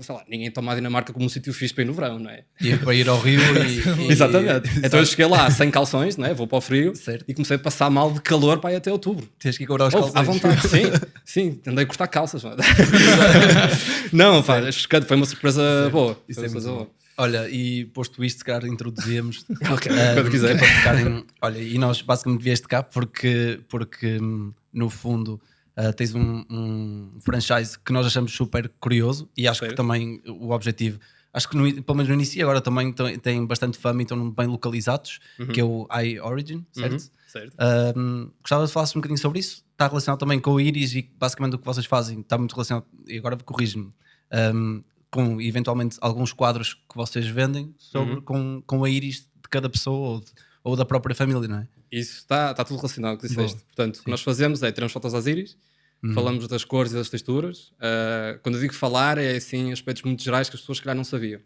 sei lá, ninguém toma a Dinamarca como um sítio fixe para ir no verão, não é? E para ir ao Rio Exatamente. Então eu cheguei lá sem calções, não é? Vou para o frio, certo. E comecei a passar mal de calor para ir até outubro. Tens que ir comprar os calções. À vontade, sim, andei a cortar calças. Não, pá, foi uma surpresa boa. Isso é muito bom. Olha, e posto isto, se calhar introduzíamos. Ok, quando quiser. Para ficarem, olha, e nós basicamente vieste cá porque no fundo tens um franchise que nós achamos super curioso e acho que também o objetivo, acho que pelo menos no início e agora também tem bastante fama e estão bem localizados, que é o iOrigin, certo? Certo. Gostava de falar um bocadinho sobre isso. Está relacionado também com o Iris e basicamente o que vocês fazem está muito relacionado, e agora corrige-me, com eventualmente alguns quadros que vocês vendem sobre, com a Iris de cada pessoa ou da própria família, não é? Isso está tudo relacionado com o que disseste. Portanto, o que nós fazemos é tiramos fotos às íris, falamos das cores e das texturas. Quando eu digo falar, é assim aspectos muito gerais que as pessoas se calhar não sabiam.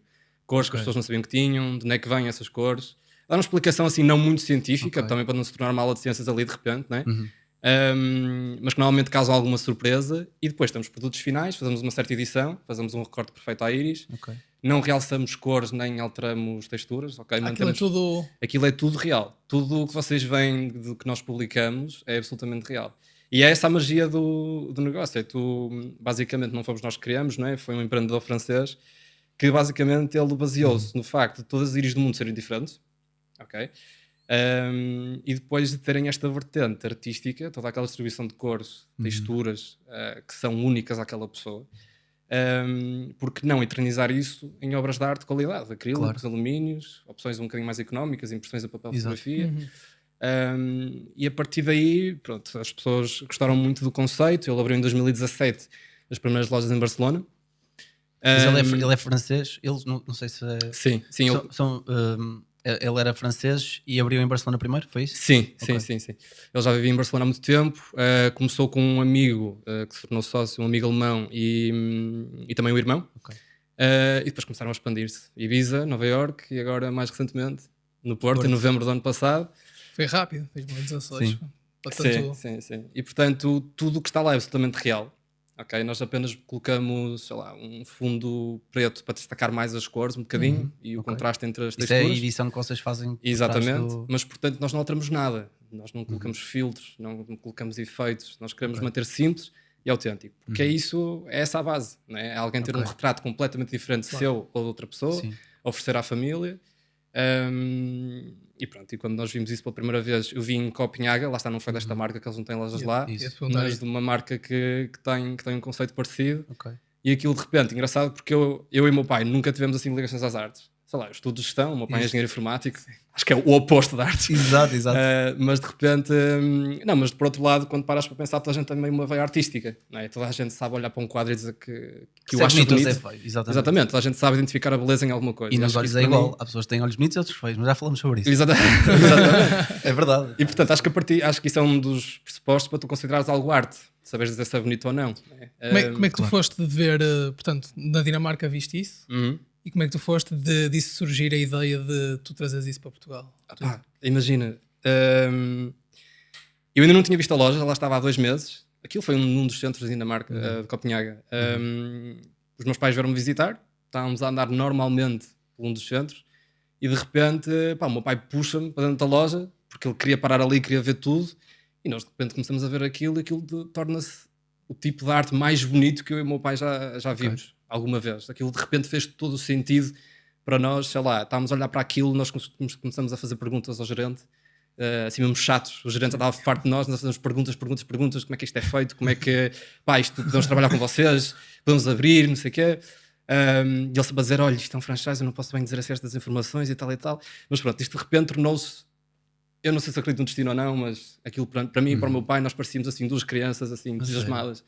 Cores que as pessoas não sabiam que tinham, de onde é que vêm essas cores. Dá uma explicação assim não muito científica, também para não se tornar uma aula de ciências ali de repente, não é? Mas que normalmente causam alguma surpresa. E depois temos produtos finais, fazemos uma certa edição, fazemos um recorte perfeito à íris. Não realçamos cores nem alteramos texturas. Aquilo é tudo real. Tudo o que vocês veem do que nós publicamos é absolutamente real. E é essa a magia do negócio. Basicamente, não fomos nós que criamos, não é? Foi um empreendedor francês que basicamente ele baseou-se no facto de todas as íris do mundo serem diferentes. Ok? E depois de terem esta vertente artística, toda aquela distribuição de cores, texturas que são únicas àquela pessoa, porque não eternizar isso em obras de arte de qualidade, acrílicos, alumínios, opções um bocadinho mais económicas, impressões a papel, fotografia. E a partir daí, pronto, as pessoas gostaram muito do conceito. Ele abriu em 2017 as primeiras lojas em Barcelona. Mas ele é francês, eles não sei se é... Sim, ele era francês e abriu em Barcelona primeiro, foi isso? Sim. Ele já vivia em Barcelona há muito tempo. Começou com um amigo que se tornou sócio, um amigo alemão e também um irmão. E depois começaram a expandir-se. Ibiza, Nova Iorque e agora mais recentemente no Porto, em novembro do ano passado. Foi rápido, 2016. Sim. E portanto, tudo o que está lá é absolutamente real. Ok, nós apenas colocamos, sei lá, um fundo preto para destacar mais as cores um bocadinho e o contraste entre as texturas. Isso é a edição que vocês fazem. Exatamente, mas portanto nós não alteramos nada. Nós não colocamos filtros, não colocamos efeitos. Nós queremos manter simples e autêntico. Porque é essa a base. Não é? É alguém ter um retrato completamente diferente seu ou de outra pessoa, oferecer à família. E pronto, e quando nós vimos isso pela primeira vez, eu vi em Copenhaga, lá está, não foi desta marca que eles não têm lojas lá, mas de uma marca que tem um conceito parecido. E aquilo de repente, engraçado, porque eu e o meu pai nunca tivemos assim ligações às artes. Sei lá, eu estudo gestão, o meu pai é engenheiro informático, acho que é o oposto de artes. Exato. Mas de repente, mas por outro lado, quando paras para pensar, toda a gente tem meio uma veia artística, não é? Toda a gente sabe olhar para um quadro e dizer que eu acho bonito. Exatamente, toda a gente sabe identificar a beleza em alguma coisa. E nos olhos é igual, há pessoas que têm olhos bonitos e outros feios, mas já falamos sobre isso. Exatamente. É verdade. E portanto, acho que isso é um dos pressupostos para tu considerares algo arte, saberes dizer se é bonito ou não. Como é que tu foste de ver, portanto, na Dinamarca viste isso? E como é que tu foste disso surgir a ideia de tu trazeres isso para Portugal? Imagina, eu ainda não tinha visto a loja, ela estava há 2 meses. Aquilo foi num dos centros da Dinamarca, de Copenhaga. Os meus pais vieram-me visitar, estávamos a andar normalmente por um dos centros e de repente o meu pai puxa-me para dentro da loja porque ele queria parar ali, queria ver tudo e nós de repente começamos a ver aquilo e aquilo torna-se o tipo de arte mais bonito que eu e o meu pai já vimos alguma vez. Aquilo de repente fez todo o sentido para nós, sei lá, estávamos a olhar para aquilo, nós começamos a fazer perguntas ao gerente, assim mesmo chatos, o gerente estava farto de nós fazemos perguntas, como é que isto é feito, como é que, isto podemos trabalhar com vocês, podemos abrir, não sei o quê. E ele sempre a dizer, olha, isto é um franchise, eu não posso bem dizer estas informações e tal, mas pronto, isto de repente tornou-se, eu não sei se acredito no destino ou não, mas aquilo para mim e para o meu pai, nós parecíamos assim 2 crianças assim entusiasmadas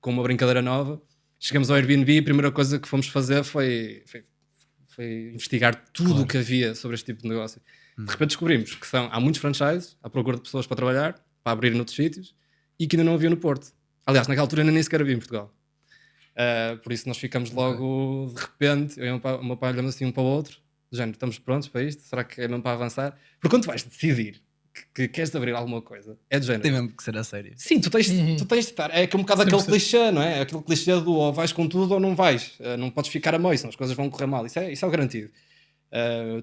com uma brincadeira nova. Chegamos ao Airbnb e a primeira coisa que fomos fazer foi investigar tudo o que havia sobre este tipo de negócio. De repente descobrimos que há muitos franchises à procura de pessoas para trabalhar, para abrir noutros sítios e que ainda não havia no Porto. Aliás, naquela altura ainda nem sequer havia em Portugal. Por isso nós ficamos logo, de repente, eu e o meu pai olhamos assim um para o outro, do género, estamos prontos para isto? Será que é mesmo para avançar? Porque quando tu vais decidir que queres abrir alguma coisa, é do género. Tem mesmo que ser a sério. Sim, tu tens de estar. É um bocado aquele clichê, não é? Aquele clichê do ou vais com tudo ou não vais. Não podes ficar a meio, senão as coisas vão correr mal. Isso é o garantido.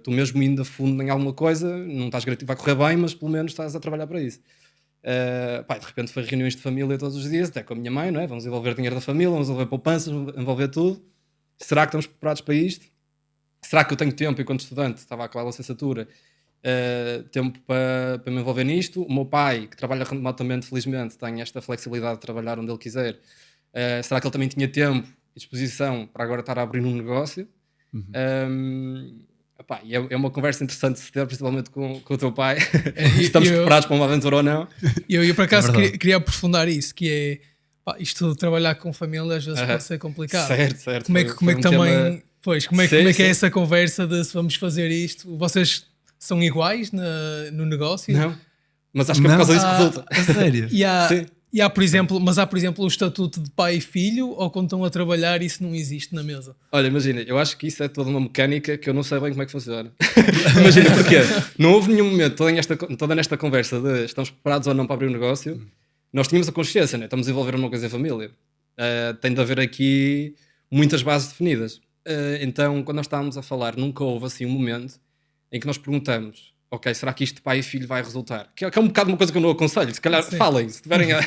Tu mesmo indo a fundo em alguma coisa, não estás garantido, vai correr bem, mas pelo menos estás a trabalhar para isso. De repente foi reuniões de família todos os dias, até com a minha mãe, não é? Vamos envolver dinheiro da família, vamos envolver poupanças, vamos envolver tudo. Será que estamos preparados para isto? Será que eu tenho tempo, enquanto estudante, estava a acabar a licenciatura, tempo para me envolver nisto? O meu pai, que trabalha remotamente, felizmente, tem esta flexibilidade de trabalhar onde ele quiser. Será que ele também tinha tempo e disposição para agora estar a abrir um negócio? E é uma conversa interessante de se ter, principalmente com o teu pai. Estamos preparados para uma aventura ou não? Eu por acaso queria aprofundar isso, que é isto de trabalhar com família às vezes pode ser complicado. Certo. Como é que também... Pois, como é que é essa conversa de se vamos fazer isto? Vocês são iguais no negócio? Não, mas acho que é por causa disso que resulta. A sério? Há, por exemplo, o estatuto de pai e filho, ou quando estão a trabalhar isso não existe na mesa? Olha, imagina, eu acho que isso é toda uma mecânica que eu não sei bem como é que funciona. Imagina, porquê? Não houve nenhum momento, toda nesta conversa de estamos preparados ou não para abrir um negócio, nós tínhamos a consciência, né? Estamos a envolver uma coisa em família. Tem de haver aqui muitas bases definidas. Então, quando nós estávamos a falar, nunca houve assim um momento em que nós perguntamos: ok, será que isto de pai e filho vai resultar? Que é um bocado uma coisa que eu não aconselho. Se calhar falem, se tiverem a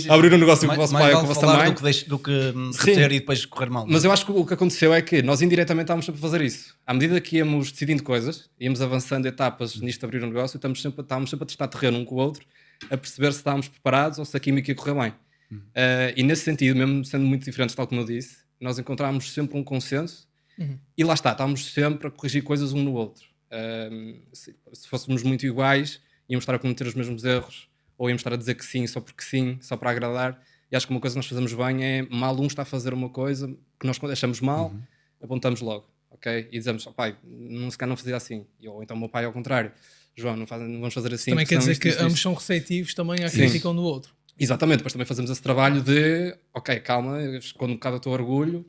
abrir um negócio com o vosso pai ou com a vossa mãe, do que reter e depois correr mal. Mas eu acho que o que aconteceu é que nós indiretamente estávamos sempre a fazer isso. À medida que íamos decidindo coisas, íamos avançando etapas nisto de abrir um negócio, estávamos sempre a testar terreno um com o outro, a perceber se estávamos preparados ou se a química ia correr bem. E nesse sentido, mesmo sendo muito diferentes, tal como eu disse, nós encontrávamos sempre um consenso e lá está, estávamos sempre a corrigir coisas um no outro. Se fôssemos muito iguais, íamos estar a cometer os mesmos erros, ou íamos estar a dizer que sim, só para agradar. E acho que uma coisa que nós fazemos bem é, mal um está a fazer uma coisa que nós achamos mal, apontamos logo, ok? E dizemos: pai, se calhar não fazia assim. Ou então o meu pai ao contrário: João, não vamos fazer assim. Também quer dizer que ambos são receptivos também à crítica um do outro. Exatamente, depois também fazemos esse trabalho de ok, calma, esconde um bocado o teu orgulho,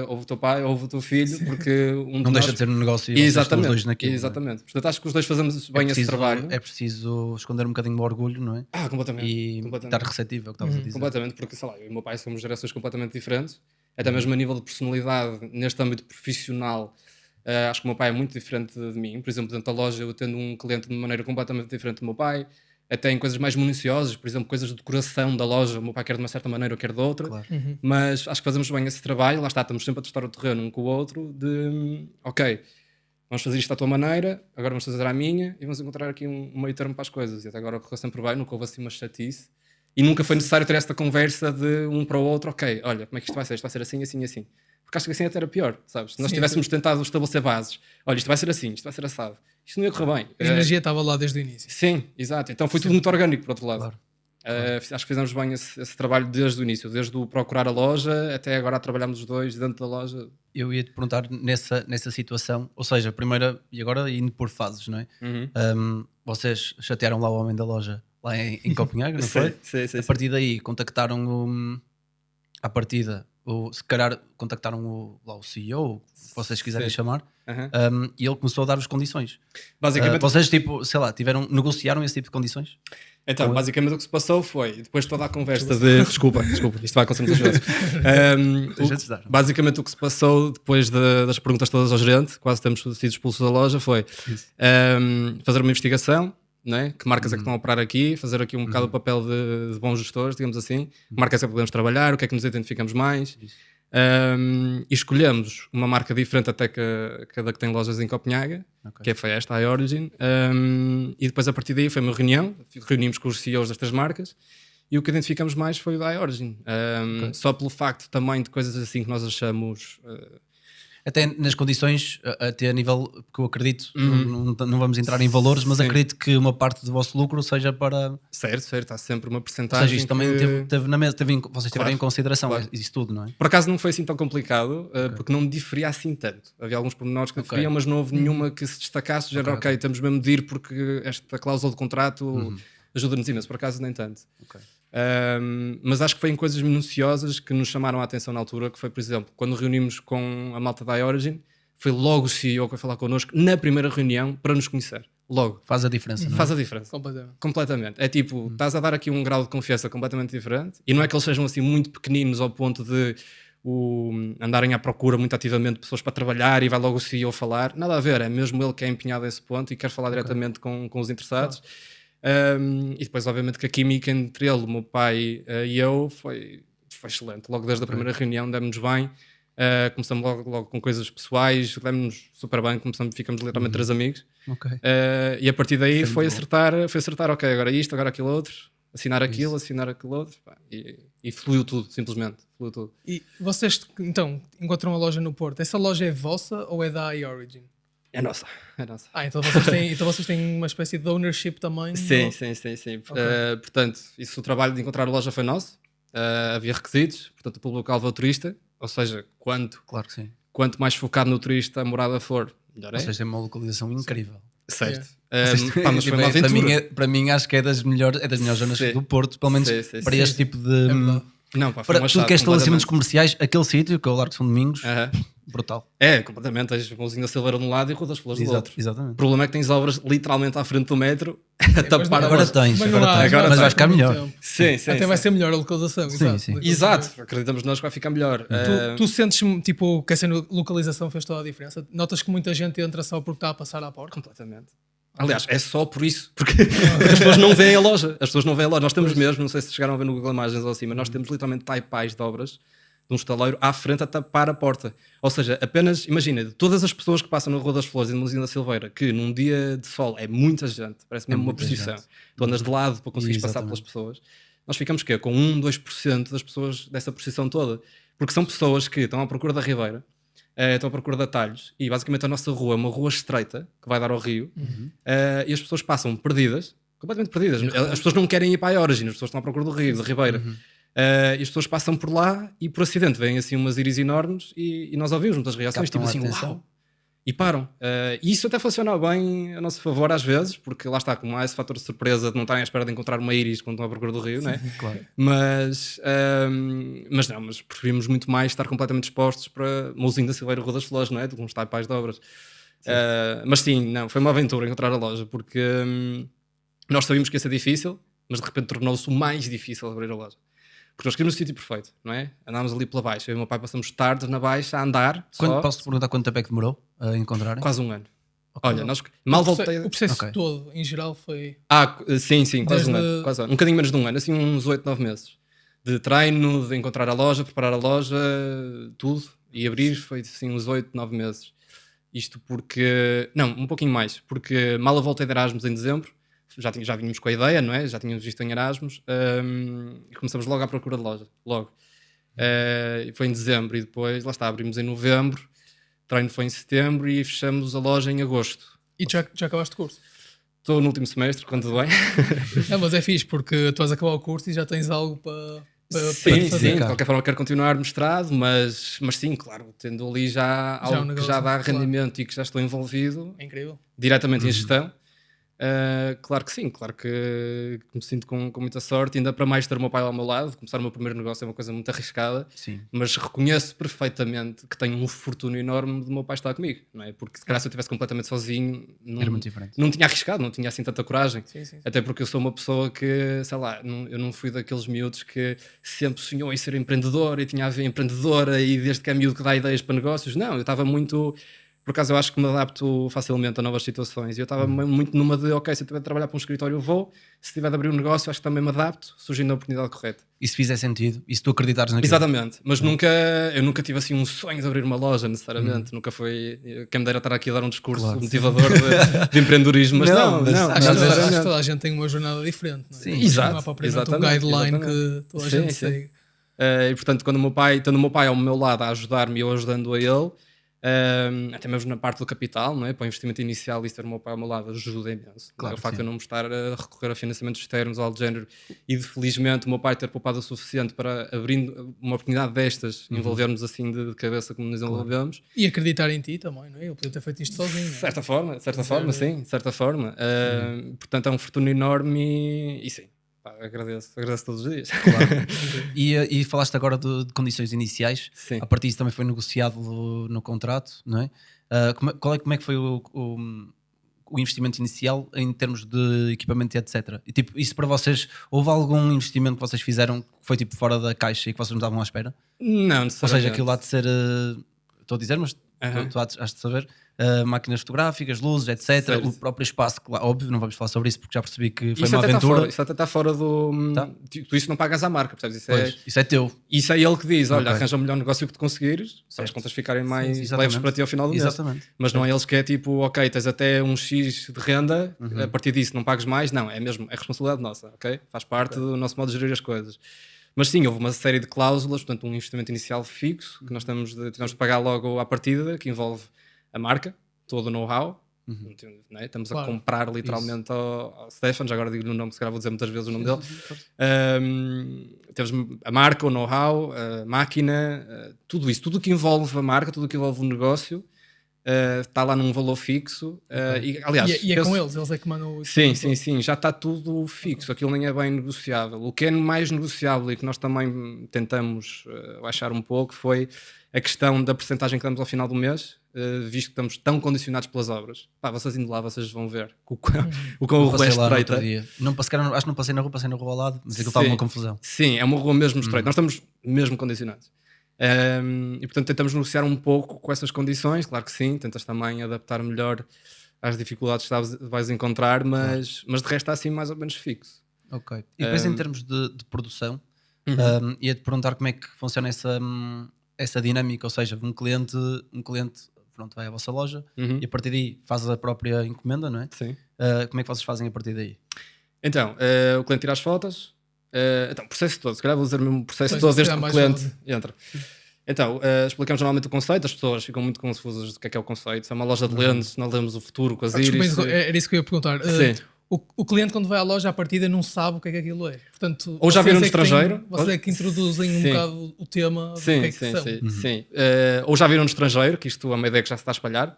ouve o teu pai, ouve o teu filho, porque não deixa de ser um negócio e vocês estão os dois naquilo. Exatamente, portanto acho que os dois fazemos bem esse trabalho. É preciso esconder um bocadinho o orgulho, não é? Completamente. E estar receptivo, é o que estavas a dizer. Completamente, porque sei lá, eu e o meu pai somos gerações completamente diferentes, até mesmo a nível de personalidade, neste âmbito profissional. Acho que o meu pai é muito diferente de mim. Por exemplo, dentro da loja eu tendo um cliente de maneira completamente diferente do meu pai. Até em coisas mais minuciosas, por exemplo, coisas de decoração da loja, o meu pai quer de uma certa maneira, eu quero de outra. Claro. Mas acho que fazemos bem esse trabalho, lá está, estamos sempre a testar o terreno um com o outro, de ok, vamos fazer isto à tua maneira, agora vamos fazer à minha, e vamos encontrar aqui um meio termo para as coisas. E até agora correu sempre bem, nunca houve assim uma chatice. E nunca foi necessário ter esta conversa de um para o outro: ok, olha, como é que isto vai ser? Isto vai ser assim, assim, assim. Porque acho que assim até era pior, sabes? Se nós tivéssemos tentado estabelecer bases, olha, isto vai ser assim, isto vai ser assado, isto não ia correr bem. A energia estava lá desde o início. Sim, exato. Então foi tudo muito orgânico, por outro lado. Claro. Acho que fizemos bem esse trabalho desde o início, desde o procurar a loja até agora trabalhamos os dois dentro da loja. Eu ia te perguntar nessa situação, ou seja, primeiro e agora indo por fases, não é? Vocês chatearam lá o homem da loja, lá em Copenhague, não foi? Sim. A partir daí contactaram à partida, se calhar contactaram o CEO, se vocês quiserem chamar, e ele começou a dar as condições. Basicamente, vocês, negociaram esse tipo de condições? Então, basicamente o que se passou foi, depois de toda a conversa de... Desculpa, isto vai acontecer muitas vezes. Basicamente o que se passou depois das perguntas todas ao gerente, quase temos sido expulsos da loja, foi fazer uma investigação, não é? Que marcas é que estão a operar aqui, fazer aqui um bocado o papel de bons gestores, digamos assim, que marcas é que podemos trabalhar, o que é que nos identificamos mais. E escolhemos uma marca diferente até que a que tem lojas em Copenhague, que foi esta, a iOrigin, e depois a partir daí foi uma reunião, reunimos com os CEOs destas marcas e o que identificamos mais foi o da iOrigin, só pelo facto também de coisas assim que nós achamos... Até nas condições, até a nível que eu acredito, não vamos entrar em valores, mas acredito que uma parte do vosso lucro seja para... Certo, está sempre uma percentagem. Ou seja, isto também teve na mesa, vocês tiveram em consideração isso tudo, não é? Por acaso não foi assim tão complicado, porque não me diferia assim tanto. Havia alguns pormenores que diferiam, mas não houve nenhuma que se destacasse, já era ok, temos mesmo de ir porque esta cláusula de contrato ajuda-nos imenso, por acaso nem tanto. Mas acho que foi em coisas minuciosas que nos chamaram a atenção na altura, que foi, por exemplo, quando reunimos com a malta da iOrigin, foi logo o CEO que foi falar connosco na primeira reunião para nos conhecer. Logo. Faz a diferença, não é? Faz a diferença. Completamente. É tipo, estás a dar aqui um grau de confiança completamente diferente, e não é que eles sejam assim muito pequeninos ao ponto de andarem à procura muito ativamente de pessoas para trabalhar e vai logo o CEO falar. Nada a ver, é mesmo ele que é empenhado a esse ponto e quer falar diretamente com os interessados. E depois, obviamente, que a química entre ele, o meu pai e eu foi excelente. Logo desde a primeira reunião demos-nos bem. Começamos logo com coisas pessoais, demos-nos super bem, ficamos literalmente 3 amigos. E a partir daí foi acertar, ok, agora isto, agora aquilo outro, assinar aquilo outro, pá, e fluiu tudo, simplesmente. Fluiu tudo. E vocês, então, encontram a loja no Porto. Essa loja é vossa ou é da iOrigin? É nossa. Então vocês têm uma espécie de ownership também? Sim. Okay. Portanto, o trabalho de encontrar a loja foi nosso. Havia requisitos, portanto o público alvo é o turista, ou seja, quanto mais focado no turista a morada for, melhor é. Vocês têm uma localização incrível. Certo. Mas foi uma aventura. Para mim acho que é das melhores zonas do Porto, pelo menos para este tipo de... Não, pá, para tudo que é estabelecimentos comerciais, aquele sítio, que é o Largo de São Domingos, brutal. É, completamente. Tens Mãozinha Silveira de um lado e Rua das Flores do outro. Exatamente. O problema é que tens obras literalmente à frente do metro a tapar agora tens, mas vai ficar melhor. Sim. Até vai ser melhor a localização. Exato. Acreditamos nós que vai ficar melhor. Tu sentes tipo que essa localização fez toda a diferença? Notas que muita gente entra só porque está a passar à porta? Completamente. Aliás, é só por isso, porque as pessoas não veem a loja. Nós temos mesmo, não sei se chegaram a ver no Google Imagens ou assim, mas nós temos literalmente taipais de obras de um estaleiro à frente a tapar a porta. Ou seja, apenas, imagina, de todas as pessoas que passam na Rua das Flores e no Museu da Silveira, que num dia de sol é muita gente, parece mesmo uma procissão. Tu andas de lado para conseguires passar pelas pessoas. Nós ficamos com 1-2% das pessoas dessa procissão toda. Porque são pessoas que estão à procura da Ribeira, estão à procura de atalhos, e basicamente a nossa rua é uma rua estreita que vai dar ao rio, e as pessoas passam perdidas, completamente perdidas. As pessoas não querem ir para a Origin, as pessoas estão à procura do rio, da Ribeira. E as pessoas passam por lá e por acidente vêm assim umas íris enormes e nós ouvimos muitas reações, tipo assim, uau! E param. E isso até funciona bem a nosso favor às vezes, porque lá está, como há esse fator de surpresa de não estarem à espera de encontrar uma íris quando estão à procura do rio, né? Claro. Mas preferimos muito mais estar completamente expostos para Mouzinho da Silveira e Rua das Flores, não é? Do que uns taipais de obras. Mas sim, foi uma aventura encontrar a loja, porque nós sabíamos que ia ser difícil, mas de repente tornou-se o mais difícil abrir a loja. Porque nós queríamos o sítio perfeito, não é? Andámos ali pela baixa. Eu e o meu pai passamos tarde na baixa a andar. Posso-te perguntar quanto tempo é que demorou a encontrarem? Quase 1 ano. Okay. Olha, nós mal voltei. O processo todo, em geral, foi. Sim, quase 1 ano. Quase 1 ano. Um bocadinho menos de 1 ano, assim, uns 8-9 meses. De treino, de encontrar a loja, preparar a loja, tudo. E abrir foi assim, uns 8-9 meses. Isto porque. Não, um pouquinho mais. Porque mal eu voltei de Erasmus em dezembro. Já vínhamos com a ideia, não é? Já tínhamos visto em Erasmus e começamos logo à procura de loja. Logo. Foi em dezembro e depois, lá está, abrimos em novembro, o treino foi em setembro e fechamos a loja em agosto. E já acabaste o curso? Estou no último semestre, quando tudo bem. Mas é fixe, porque tu vais acabar o curso e já tens algo para sim, fazer. De qualquer forma quero continuar mestrado, mas sim, claro, tendo ali já algo que já dá rendimento e que já estou envolvido. É incrível. Diretamente em gestão. Claro que sim, claro que me sinto com muita sorte, ainda para mais ter o meu pai ao meu lado. Começar o meu primeiro negócio é uma coisa muito arriscada, mas reconheço perfeitamente que tenho um fortuna enorme de meu pai estar comigo, não é? Porque se calhar se eu estivesse completamente sozinho era muito diferente. Não tinha arriscado, não tinha assim tanta coragem. Sim. Até porque eu sou uma pessoa que, sei lá, eu não fui daqueles miúdos que sempre sonhou em ser empreendedor e tinha a ver empreendedora e desde que é miúdo que dá ideias para negócios. Não, eu estava muito... Por acaso eu acho que me adapto facilmente a novas situações e eu estava muito numa de, ok, se eu tiver de trabalhar para um escritório eu vou, se tiver de abrir um negócio acho que também me adapto, surgindo a oportunidade correta. E se fizer sentido, e se tu acreditares naquilo? Exatamente, mas eu nunca tive assim um sonho de abrir uma loja necessariamente, nunca foi, quem me dera estar aqui a dar um discurso motivador de empreendedorismo, mas não. Acho que toda a gente tem uma jornada diferente, não é? Sim, exato. Não há propriamente um guideline que toda a gente segue. E portanto, tendo o meu pai ao meu lado a ajudar-me e eu ajudando a ele, até mesmo na parte do capital, não é? Para o investimento inicial e ter o meu pai ao meu lado ajuda imenso. Claro, o facto de eu não me estar a recorrer a financiamentos externos ou algo do género e de felizmente o meu pai ter poupado o suficiente para abrindo uma oportunidade destas, envolvermos assim de cabeça como nos envolvemos. E acreditar em ti também, não é? Ele podia ter feito isto sozinho. De certa forma, sim, de certa forma. Portanto é um fortuna enorme e sim. Agradeço todos os dias. Claro. E falaste agora de condições iniciais. Sim. A partir disso também foi negociado no contrato, não é? Como é que foi o o investimento inicial em termos de equipamento e etc. E tipo, isso para vocês, houve algum investimento que vocês fizeram que foi tipo fora da caixa e que vocês não estavam à espera? Não, Ou seja, aquilo há de ser, estou a dizer, mas tu has de saber, máquinas fotográficas, luzes, etc. Certo. O próprio espaço, claro, óbvio, não vamos falar sobre isso porque já percebi que foi isso uma até aventura. Isso até está fora do... Tá. Tu isso não pagas à marca, percebes? Isso é teu. Isso é ele que diz, olha, Ok. arranja o melhor negócio que tu conseguires, para as contas ficarem mais Sim, leves para ti ao final do mês. Exatamente. Mas não é eles que é tipo, ok, tens até um X de renda, a partir disso não pagues mais. Não, é mesmo, é responsabilidade nossa, ok? Faz parte do nosso modo de gerir as coisas. Mas sim, houve uma série de cláusulas, portanto um investimento inicial fixo, que nós tivemos de pagar logo à partida, que envolve a marca, todo o know-how. Né? Estamos a comprar literalmente ao Stefan, já agora digo-lhe o nome, se calhar vou dizer muitas vezes o nome dele. Temos a marca, o know-how, a máquina, tudo isso, tudo o que envolve a marca, tudo o que envolve o negócio, está lá num valor fixo. E, aliás, e é com eles é que mandam isso. Sim, já está tudo fixo, aquilo nem é bem negociável. O que é mais negociável e que nós também tentamos baixar um pouco foi a questão da percentagem que damos ao final do mês, visto que estamos tão condicionados pelas obras. Pá, vocês indo lá, vocês vão ver o quão o rua é estreita. Acho que não passei na rua ao lado, mas aquilo estava uma confusão. Sim, é uma rua mesmo estreita. Nós estamos mesmo condicionados. E portanto tentamos negociar um pouco com essas condições, claro que sim, tentas também adaptar melhor às dificuldades que vais encontrar, mas de resto está assim mais ou menos fixo. Ok. E depois em termos de produção, ia-te perguntar como é que funciona essa dinâmica, ou seja, um cliente pronto, vai à vossa loja e a partir daí faz a própria encomenda, não é? Sim. Como é que vocês fazem a partir daí? Então, o cliente tira as fotos, então, o processo todo, se calhar vou dizer mesmo o processo todo desde que o cliente entra. Então, explicamos normalmente o conceito, as pessoas ficam muito confusas do que é o conceito. Se é uma loja de lentes, nós lemos o futuro com as íris. Era isso que eu ia perguntar. O cliente, quando vai à loja, à partida não sabe o que é que aquilo é. Portanto, ou já viram no estrangeiro. Vocês é que introduzem um bocado o tema do que é que são. Sim. Ou já viram no estrangeiro, que isto é uma ideia que já se está a espalhar.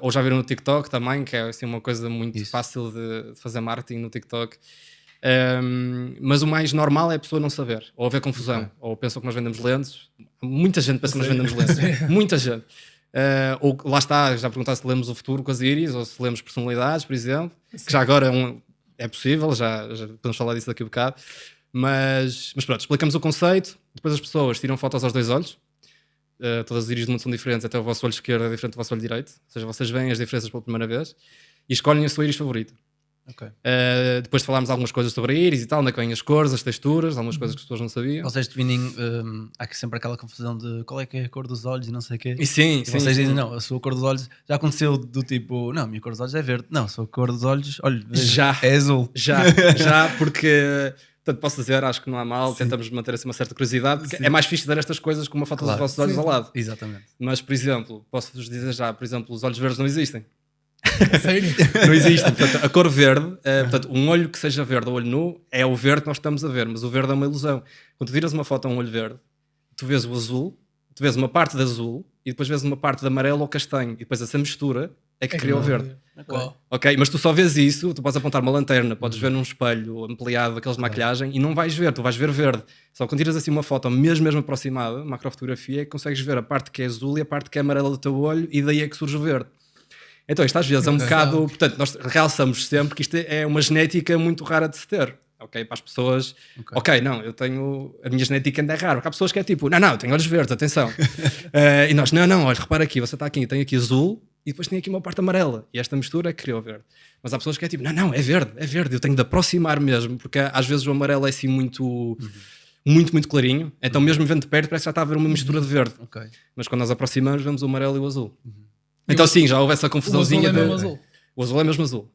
Ou já viram no TikTok também, que é assim, uma coisa muito fácil de fazer marketing no TikTok. Mas o mais normal é a pessoa não saber, ou haver confusão, ou pensam que nós vendemos lentes. Muita gente pensa que nós vendemos lentes. Muita gente. Ou lá está, já perguntaste se lemos o futuro com as íris, ou se lemos personalidades, por exemplo, que já agora é possível, já podemos falar disso daqui a bocado. Mas pronto, explicamos o conceito, depois as pessoas tiram fotos aos dois olhos. Todas as íris do mundo são diferentes, até o vosso olho esquerdo é diferente do vosso olho direito, ou seja, vocês veem as diferenças pela primeira vez e escolhem a sua íris favorita. Okay. Depois falámos algumas coisas sobre a íris e tal, onde é que vêm as cores, as texturas, algumas coisas que as pessoas não sabiam. Vocês definem, há sempre aquela confusão de qual é que é a cor dos olhos e não sei o quê. E sim, vocês dizem, não, a sua cor dos olhos já aconteceu do tipo, não, a minha cor dos olhos é verde, não, a sua cor dos olhos, olha, já é azul. Já, porque portanto, posso dizer, acho que não há mal, tentamos manter assim uma certa curiosidade, porque é mais fixe dar estas coisas com uma foto dos vossos olhos ao lado. Exatamente. Mas, por exemplo, posso-vos dizer já, por exemplo, os olhos verdes não existem. Sério? Não existe. Portanto, a cor verde, portanto, um olho que seja verde ou olho nu é o verde que nós estamos a ver, mas o verde é uma ilusão. Quando tu tiras uma foto a um olho verde, tu vês o azul, tu vês uma parte de azul e depois vês uma parte de amarelo ou castanho, e depois essa mistura é que cria o verde. Ok, mas tu só vês isso, tu podes apontar uma lanterna, podes ver num espelho ampliado aqueles de maquilhagem e não vais ver, tu vais ver verde. Só quando tiras assim uma foto mesmo aproximada, macrofotografia, é que consegues ver a parte que é azul e a parte que é amarela do teu olho, e daí é que surge o verde. Então isto às vezes é um bocado, portanto, nós realçamos sempre que isto é uma genética muito rara de se ter. Ok, para as pessoas, não, eu tenho, a minha genética ainda é rara, porque há pessoas que é tipo, não, eu tenho olhos verdes, atenção. E nós, não, olha, repara aqui, você está aqui, tem aqui azul e depois tem aqui uma parte amarela, e esta mistura é que criou verde. Mas há pessoas que é tipo, não, é verde, eu tenho de aproximar mesmo, porque às vezes o amarelo é assim muito clarinho, então mesmo vendo de perto parece que já está a haver uma mistura de verde. Mas quando nós aproximamos vemos o amarelo e o azul. Então sim, já houve essa confusãozinha. O azul é mesmo azul. O azul é mesmo azul.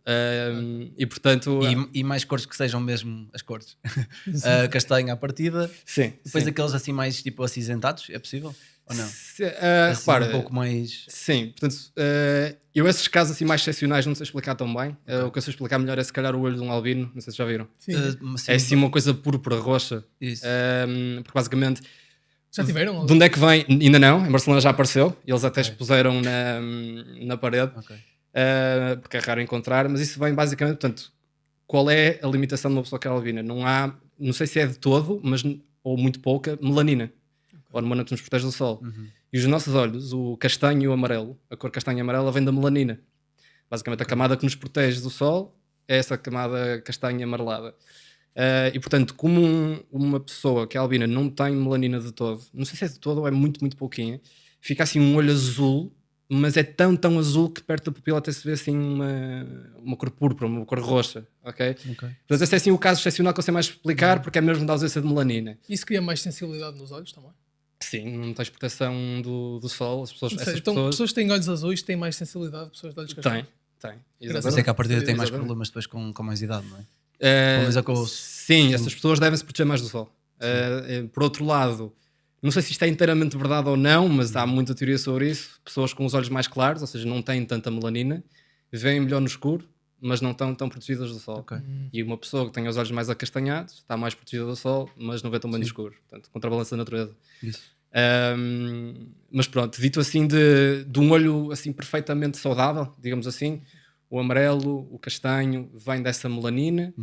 E portanto... E mais cores que sejam mesmo as cores. Castanho à partida. Sim. Depois sim. aqueles assim mais tipo acinzentados, é possível? Ou não? Assim, repara, um pouco mais... Sim, portanto, eu esses casos assim mais excepcionais não sei explicar tão bem. O que eu sei explicar melhor é se calhar o olho de um albino, não sei se já viram. Sim. É assim uma coisa púrpura, roxa. Isso. Porque basicamente... Já tiveram? De onde é que vem? Ainda não, em Barcelona já apareceu. Eles até expuseram na parede. Porque é raro encontrar, mas isso vem basicamente, portanto, qual é a limitação de uma pessoa que é albina? Não sei se é de todo, mas, ou muito pouca, melanina. A hormona que nos protege do sol. E os nossos olhos, o castanho e o amarelo, a cor castanha e amarela vem da melanina. Basicamente a camada que nos protege do sol é essa camada castanha amarelada. E portanto, como uma pessoa que é albina não tem melanina de todo, não sei se é de todo ou é muito, muito pouquinho, fica assim um olho azul, mas é tão, tão azul que perto da pupila até se vê assim uma cor púrpura, uma cor roxa, ok? Portanto, esse é assim o caso excepcional que eu sei mais explicar, porque é mesmo da ausência de melanina. Isso cria mais sensibilidade nos olhos também? Sim, não tens proteção do sol, as pessoas, pessoas que têm olhos azuis têm mais sensibilidade, pessoas de olhos castanhos? Tem. Mas é que a partida tem mais problemas depois com mais idade, não é? Sim, essas pessoas devem se proteger mais do sol. Por outro lado, não sei se isto é inteiramente verdade ou não, mas há muita teoria sobre isso. Pessoas com os olhos mais claros, ou seja, não têm tanta melanina, veem melhor no escuro, mas não estão tão protegidas do sol. E uma pessoa que tem os olhos mais acastanhados está mais protegida do sol, mas não vê tão bem no escuro. Portanto, contrabalança da natureza. Isso. Mas pronto, dito assim de um olho assim perfeitamente saudável, digamos assim, o amarelo, o castanho vem dessa melanina.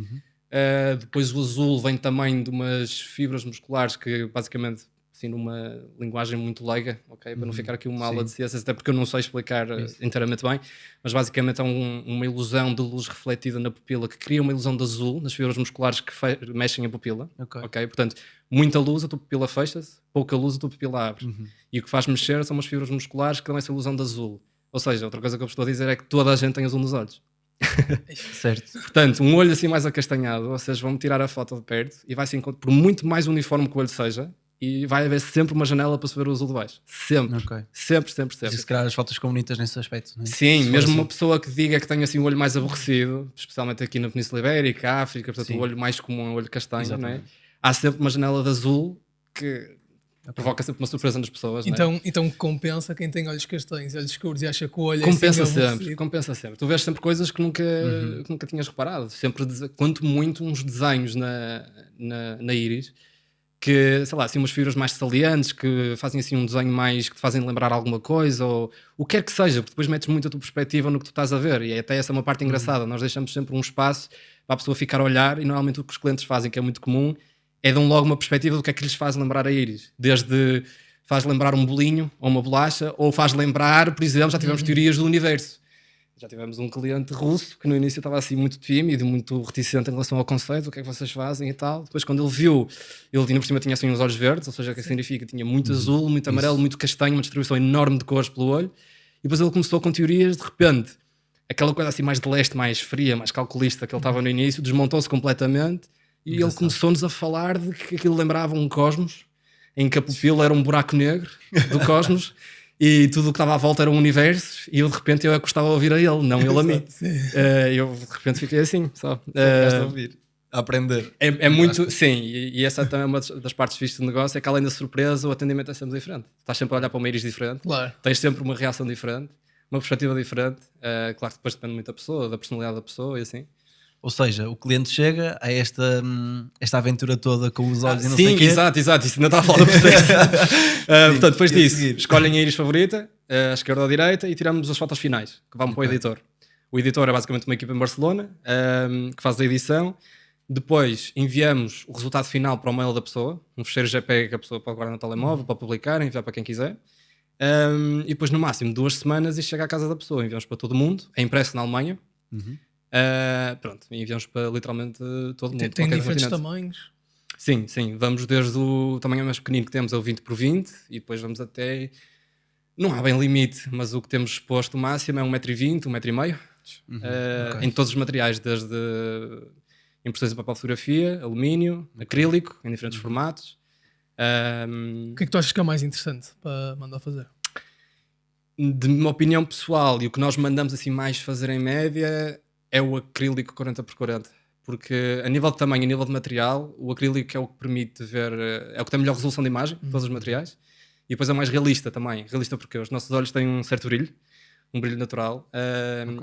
Depois o azul vem também de umas fibras musculares que basicamente, assim numa linguagem muito leiga, ok, para não ficar aqui uma aula de ciências, até porque eu não sei explicar inteiramente bem, mas basicamente é uma ilusão de luz refletida na pupila que cria uma ilusão de azul nas fibras musculares que mexem a pupila, ok? Portanto, muita luz, a tua pupila fecha-se, pouca luz, a tua pupila abre. E o que faz mexer são as fibras musculares que dão essa ilusão de azul. Ou seja, outra coisa que eu estou a dizer é que toda a gente tem azul nos olhos. Certo. Portanto, um olho assim mais acastanhado, vocês vão tirar a foto de perto e vai se encontrar, por muito mais uniforme que o olho seja, e vai haver sempre uma janela para se ver o azul de baixo. Sempre. Sempre. E se calhar as fotos ficam bonitas nesse aspecto, não é? Sim, mesmo uma pessoa que diga que tem assim um olho mais aborrecido, especialmente aqui na Península Ibérica, África, portanto o olho mais comum é o olho castanho, não é? Há sempre uma janela de azul que provoca sempre uma surpresa nas pessoas. Então compensa quem tem olhos castanhos, olhos escuros e acha que o olho compensa é assim compensa sempre. Tu vês sempre coisas que nunca tinhas reparado. Sempre, quanto muito, uns desenhos na íris que, sei lá, assim umas fibras mais salientes que fazem assim um desenho mais que te fazem lembrar alguma coisa ou o que quer que seja, porque depois metes muito a tua perspectiva no que tu estás a ver e até essa é uma parte engraçada. Nós deixamos sempre um espaço para a pessoa ficar a olhar e normalmente o que os clientes fazem, que é muito comum, é dão logo uma perspectiva do que é que lhes faz lembrar a íris. Desde faz lembrar um bolinho ou uma bolacha, ou faz lembrar, por exemplo, já tivemos teorias do universo. Já tivemos um cliente russo que no início estava assim muito tímido, muito reticente em relação ao conceito, o que é que vocês fazem e tal. Depois quando ele viu, ele ainda por cima tinha assim uns olhos verdes, ou seja, o que significa? Tinha muito azul, muito amarelo, muito castanho, uma distribuição enorme de cores pelo olho. E depois ele começou com teorias, de repente, aquela coisa assim mais de leste, mais fria, mais calculista que ele estava no início, desmontou-se completamente. E ele começou-nos a falar de que aquilo lembrava um cosmos, em que a pupila era um buraco negro do cosmos e tudo o que estava à volta era um universo e eu de repente eu gostava de ouvir a ele, não ele a mim. Eu de repente fiquei assim, só. A ouvir, a aprender. É muito, sim, e essa também é uma das partes fixas do negócio, é que além da surpresa o atendimento é sempre diferente. Estás sempre a olhar para uma íris diferente, tens sempre uma reação diferente, uma perspectiva diferente. Claro que depois depende muito da pessoa, da personalidade da pessoa e assim. Ou seja, o cliente chega a esta aventura toda com os olhos e não sei o quê. Sim, exato, isso ainda está a falar do processo. Portanto, depois disso, escolhem a íris favorita, à esquerda ou à direita, e tiramos as fotos finais, que vão para o editor. O editor é basicamente uma equipa em Barcelona, que faz a edição. Depois enviamos o resultado final para o mail da pessoa, um fecheiro JPEG que a pessoa pode guardar no telemóvel, para publicar, enviar para quem quiser. E depois, no máximo, 2 semanas, isto chega à casa da pessoa. Enviamos para todo mundo, é impresso na Alemanha. Pronto, enviamos para literalmente todo mundo. Tem diferentes tamanhos? Sim, vamos desde o tamanho mais pequenino que temos é o 20x20 e depois vamos até, não há bem limite, mas o que temos exposto o máximo é 1,20m, 1,5m, em todos os materiais, desde impressões de papel de fotografia, alumínio, acrílico, em diferentes formatos. O que é que tu achas que é o mais interessante para mandar fazer? De minha opinião pessoal, e o que nós mandamos assim mais fazer em média é o acrílico 40x40, porque a nível de tamanho, a nível de material, o acrílico é o que permite ver, é o que tem a melhor resolução de imagem de todos os materiais, e depois é mais realista também. Realista porque os nossos olhos têm um certo brilho, um brilho natural,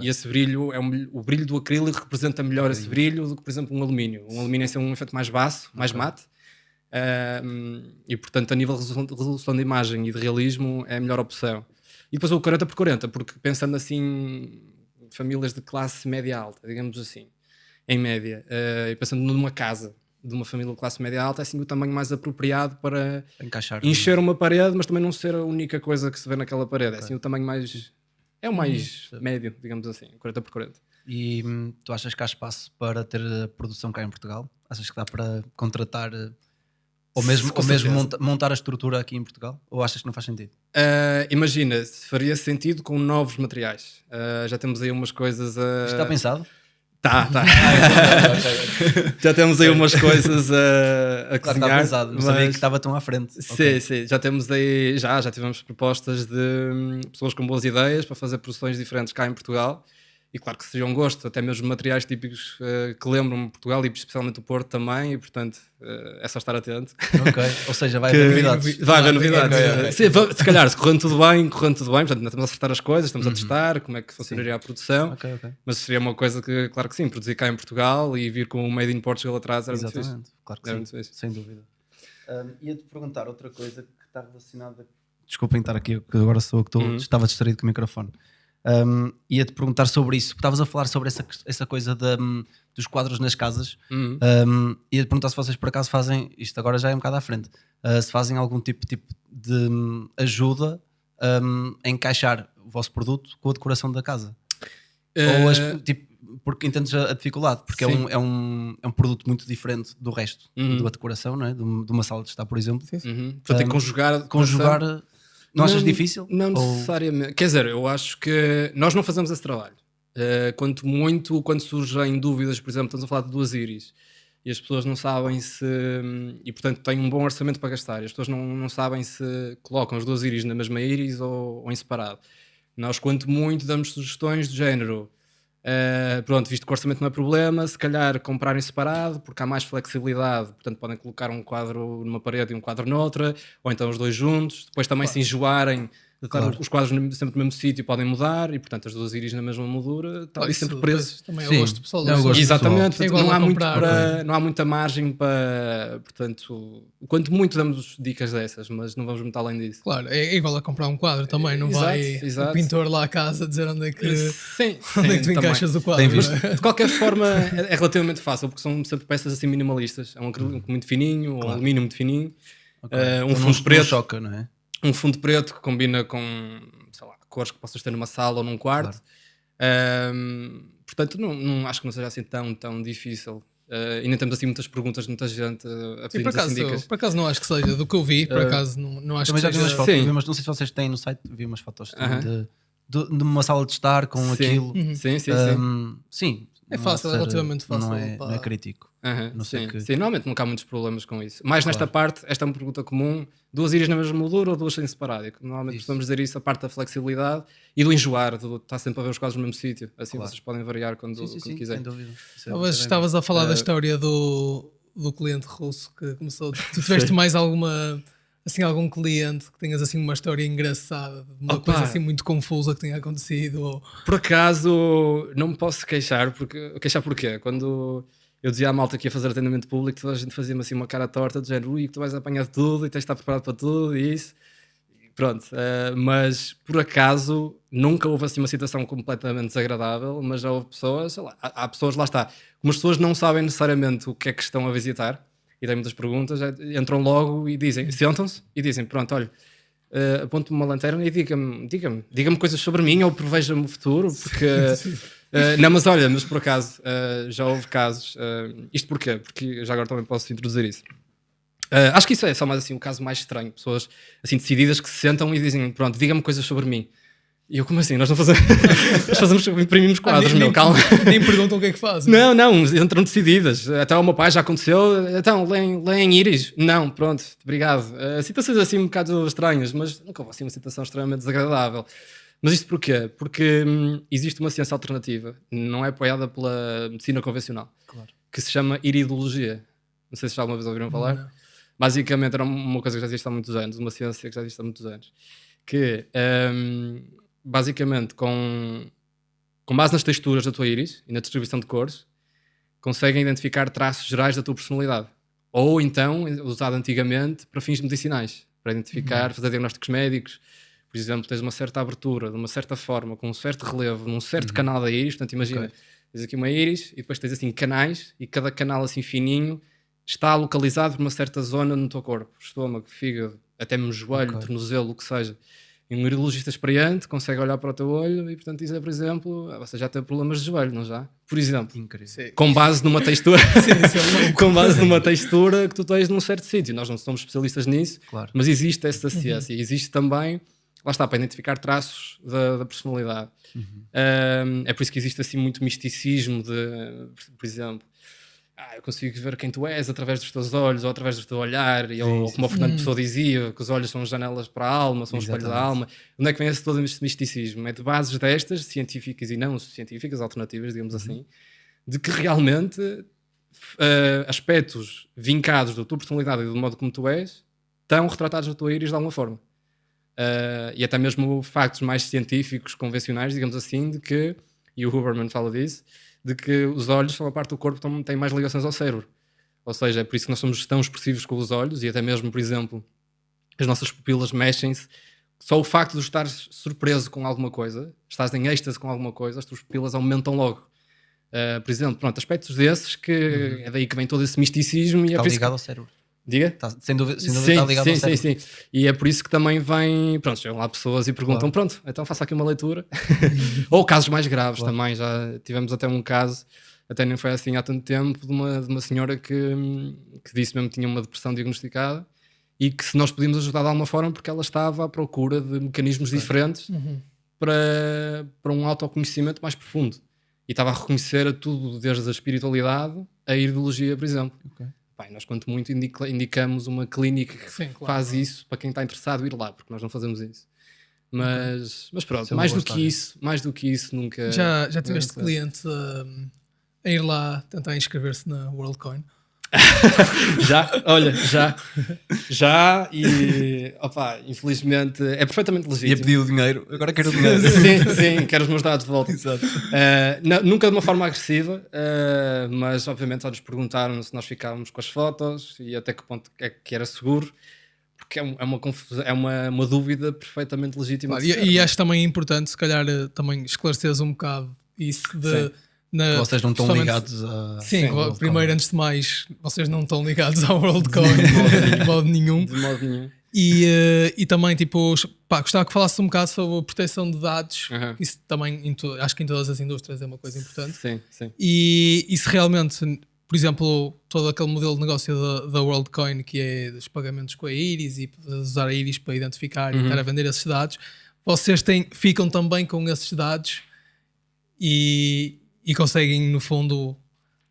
e esse brilho, o brilho do acrílico representa melhor esse brilho do que, por exemplo, um alumínio. Um alumínio é um efeito mais baço, mais mate, e portanto a nível de resolução de imagem e de realismo é a melhor opção. E depois o 40x40, porque pensando assim, famílias de classe média alta, digamos assim, em média, e pensando numa casa de uma família de classe média alta, é assim o tamanho mais apropriado para encher uma parede, mas também não ser a única coisa que se vê naquela parede. É assim o tamanho mais... É o mais médio, digamos assim, 40x40. E tu achas que há espaço para ter a produção cá em Portugal? Achas que dá para contratar ou mesmo montar a estrutura aqui em Portugal? Ou achas que não faz sentido? Imagina, faria sentido com novos materiais. Já temos aí umas coisas Isto está pensado? Tá. Já temos aí umas coisas a claro, cozinhar. Está pensado, não sabia que estava tão à frente. Sim. Já temos aí, já tivemos propostas de pessoas com boas ideias para fazer produções diferentes cá em Portugal. E claro que seria um gosto, até mesmo materiais típicos que lembram Portugal e especialmente o Porto também, e portanto é só estar atento. Ok, ou seja, vai haver novidades. Vai haver novidades. Okay. Sim, se calhar, se correndo tudo bem, portanto ainda estamos a acertar as coisas, estamos a testar como é que funcionaria a produção, okay. Mas seria uma coisa que, claro que sim, produzir cá em Portugal e vir com o Made in Portugal atrás era muito fixe. Claro que sim, sem dúvida. Ia-te perguntar outra coisa que está relacionada... Desculpem estar aqui, que agora sou eu que estava distraído com o microfone. Ia-te perguntar sobre isso. Estavas a falar sobre essa coisa dos quadros nas casas. Ia-te perguntar se vocês por acaso fazem, isto agora já é um bocado à frente, se fazem algum tipo de ajuda a encaixar o vosso produto com a decoração da casa. Ou porque entendes a dificuldade, porque é um produto muito diferente do resto da decoração, não é? De uma sala de estar, por exemplo. Portanto, tem que conjugar. Não achas difícil? Não necessariamente. Quer dizer, eu acho que nós não fazemos esse trabalho. Quanto muito, quando surgem dúvidas, por exemplo, estamos a falar de 2 íris e as pessoas não sabem se... E, portanto, têm um bom orçamento para gastar. E as pessoas não sabem se colocam as 2 íris na mesma íris ou em separado. Nós, quanto muito, damos sugestões do género... pronto, visto que o orçamento não é problema, se calhar comprarem separado, porque há mais flexibilidade, portanto podem colocar um quadro numa parede e um quadro noutra, ou então os dois juntos, depois também se enjoarem de estar os quadros sempre no mesmo sítio podem mudar, e portanto as 2 íris na mesma moldura estão ali sempre presos. Também é o gosto pessoal. Exatamente, pessoal. Não há muita margem para, portanto, quanto muito damos dicas dessas, mas não vamos muito além disso. Claro, é igual a comprar um quadro também, não vai o pintor lá à casa dizer onde é que, onde é que tu encaixas o quadro. De qualquer forma é relativamente fácil, porque são sempre peças assim minimalistas, é um acrílico muito fininho, um alumínio muito fininho, um fundo preto. Choca, não é? Um fundo preto que combina com, sei lá, cores que possas ter numa sala ou num quarto. Claro. Portanto, não acho que não seja assim tão difícil. E nem temos assim muitas perguntas de muita gente a pedir assim dicas. Por acaso não acho que seja. Do que eu vi, por acaso não acho que seja. Também já vi umas fotos, mas não sei se vocês têm no site, vi umas fotos de uma sala de estar com aquilo. Sim. É fácil, é relativamente fácil. Não é crítico. Sim, normalmente não há muitos problemas com isso. Mas nesta parte, esta é uma pergunta comum: 2 íris na mesma moldura ou 2 sem separado? Normalmente podemos dizer isso, a parte da flexibilidade e do enjoar, estar sempre a ver os quadros no mesmo sítio. Assim vocês podem variar quando quiserem. Sem dúvida. Estavas a falar da história do cliente russo que começou. Tu tiveste mais algum cliente que tenhas assim uma história engraçada, uma coisa assim muito confusa que tenha acontecido? Ou... Por acaso não me posso queixar, porquê? Quando eu dizia à malta que ia fazer atendimento público, toda a gente fazia-me assim uma cara torta, de género, que tu vais apanhar tudo e tens de estar preparado para tudo e isso. Pronto, mas por acaso nunca houve assim uma situação completamente desagradável, mas já houve pessoas, sei lá, há pessoas, lá está, como as pessoas não sabem necessariamente o que é que estão a visitar e têm muitas perguntas, entram logo e dizem, sentam-se e dizem, pronto, olha, aponte-me uma lanterna e diga-me coisas sobre mim ou preveja-me o futuro, porque... não, mas olha, mas por acaso já houve casos, isto porquê? Porque já agora também posso introduzir isso. Acho que isso é só mais assim um caso mais estranho, pessoas assim decididas que se sentam e dizem, pronto, diga-me coisas sobre mim. E eu, como assim? Nós não fazemos, imprimimos quadros, calma. Nem perguntam o que é que fazem. Não, entram decididas. Até o meu pai já aconteceu, então, leem íris. Não, pronto, obrigado. Situações assim um bocado estranhas, mas nunca houve assim uma situação extremamente desagradável. Mas isto porquê? Porque existe uma ciência alternativa, não é apoiada pela medicina convencional, que se chama iridologia. Não sei se já alguma vez ouviram falar. Não. Basicamente era uma coisa que já existe há muitos anos, uma ciência que já existe há muitos anos, que basicamente com base nas texturas da tua íris e na distribuição de cores, conseguem identificar traços gerais da tua personalidade. Ou então, usado antigamente para fins medicinais, para identificar, fazer diagnósticos médicos. Por exemplo, tens uma certa abertura, de uma certa forma, com um certo relevo, num certo canal da íris. Portanto, imagina, tens aqui uma íris e depois tens assim canais, e cada canal assim fininho está localizado por uma certa zona no teu corpo. Estômago, fígado, até mesmo joelho, tornozelo, o que seja. E um iridologista experiente consegue olhar para o teu olho e, portanto, dizer, por exemplo, você já teve problemas de joelho, não já? Por exemplo. Incrível. Com base numa textura com base numa textura que tu tens num certo sítio. Nós não somos especialistas nisso, Claro. mas existe essa ciência. Existe também, lá está, para identificar traços da personalidade. É por isso que existe assim muito misticismo de, por exemplo, eu consigo ver quem tu és através dos teus olhos ou através do teu olhar, ou como o Fernando Pessoa dizia, que os olhos são janelas para a alma, são os espelhos da alma. Onde é que vem esse todo esse misticismo? É de bases destas, científicas e não científicas, alternativas, digamos assim, de que realmente aspectos vincados da tua personalidade e do modo como tu és estão retratados na tua íris de alguma forma. E até mesmo factos mais científicos, convencionais, digamos assim, de que, e o Huberman fala disso, de que os olhos são a parte do corpo que tem mais ligações ao cérebro. Ou seja, é por isso que nós somos tão expressivos com os olhos, e até mesmo, por exemplo, as nossas pupilas mexem-se. Só o facto de estares surpreso com alguma coisa, estás em êxtase com alguma coisa, as tuas pupilas aumentam logo. Por exemplo, pronto, aspectos desses que é daí que vem todo esse misticismo. Está e é ligado ao cérebro. Diga? Sem dúvida está ligado ao cérebro. Sim. E é por isso que também vem, pronto, chegam lá pessoas e perguntam, pronto, então faça aqui uma leitura. Ou casos mais graves também, já tivemos até um caso, até nem foi assim há tanto tempo, de uma senhora que disse mesmo que tinha uma depressão diagnosticada e que se nós podíamos ajudar de alguma forma porque ela estava à procura de mecanismos diferentes para um autoconhecimento mais profundo. E estava a reconhecer tudo, desde a espiritualidade à ideologia, por exemplo. Pai, nós, quanto muito, indicamos uma clínica que faz isso para quem está interessado ir lá, porque nós não fazemos isso. Mas pronto, mais do que isso nunca. Já tiveste cliente a ir lá tentar inscrever-se na WorldCoin? Já, e opa, infelizmente é perfeitamente legítimo. Ia pedir o dinheiro, agora quero o dinheiro. sim, quero os meus dados de volta. Exato. Nunca de uma forma agressiva, mas obviamente só nos perguntaram se nós ficávamos com as fotos e até que ponto é que era seguro, porque é uma confusão, é uma dúvida perfeitamente legítima. Claro, e acho também importante, se calhar, também esclareceres um bocado isso de. Vocês não estão ligados a... Sim, primeiro, antes de mais, vocês não estão ligados ao WorldCoin de modo nenhum. De modo nenhum. E também, tipo, gostava que falasse um bocado sobre a proteção de dados. Isso também, acho que em todas as indústrias é uma coisa importante. Sim. E se realmente, por exemplo, todo aquele modelo de negócio da WorldCoin, que é dos pagamentos com a Iris e usar a Iris para identificar e estar a vender esses dados, vocês ficam também com esses dados e conseguem, no fundo,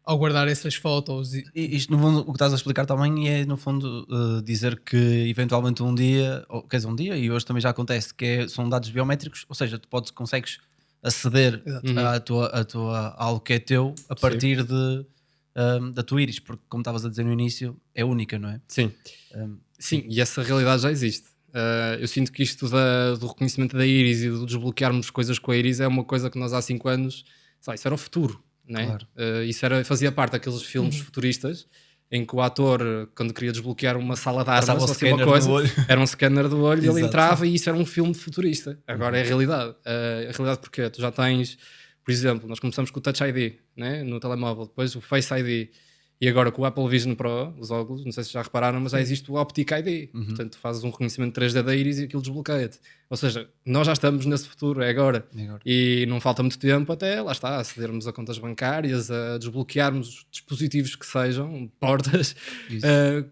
ao guardar essas fotos. Isto, no fundo, o que estás a explicar também é, no fundo, dizer que eventualmente um dia, quer dizer, um dia, e hoje também já acontece, que são dados biométricos, ou seja, tu consegues aceder a algo que é teu a partir da tua íris, porque, como estavas a dizer no início, é única, não é? Sim, e essa realidade já existe. Eu sinto que isto do reconhecimento da íris e do desbloquearmos coisas com a íris é uma coisa que nós há 5 anos, isso era o futuro, não é? Claro. Isso fazia parte daqueles filmes futuristas em que o ator, quando queria desbloquear uma sala de armas, uma coisa, era um scanner do olho e ele entrava, e isso era um filme futurista. Agora é a realidade. A realidade porque tu já tens, por exemplo, nós começamos com o Touch ID, né, no telemóvel, depois o Face ID, e agora com o Apple Vision Pro, os óculos, não sei se já repararam, mas já existe o Optic ID. Portanto, tu fazes um reconhecimento 3D da íris e aquilo desbloqueia-te. Ou seja, nós já estamos nesse futuro, é agora. E não falta muito tempo até, lá está, acedermos a contas bancárias, a desbloquearmos dispositivos que sejam, portas,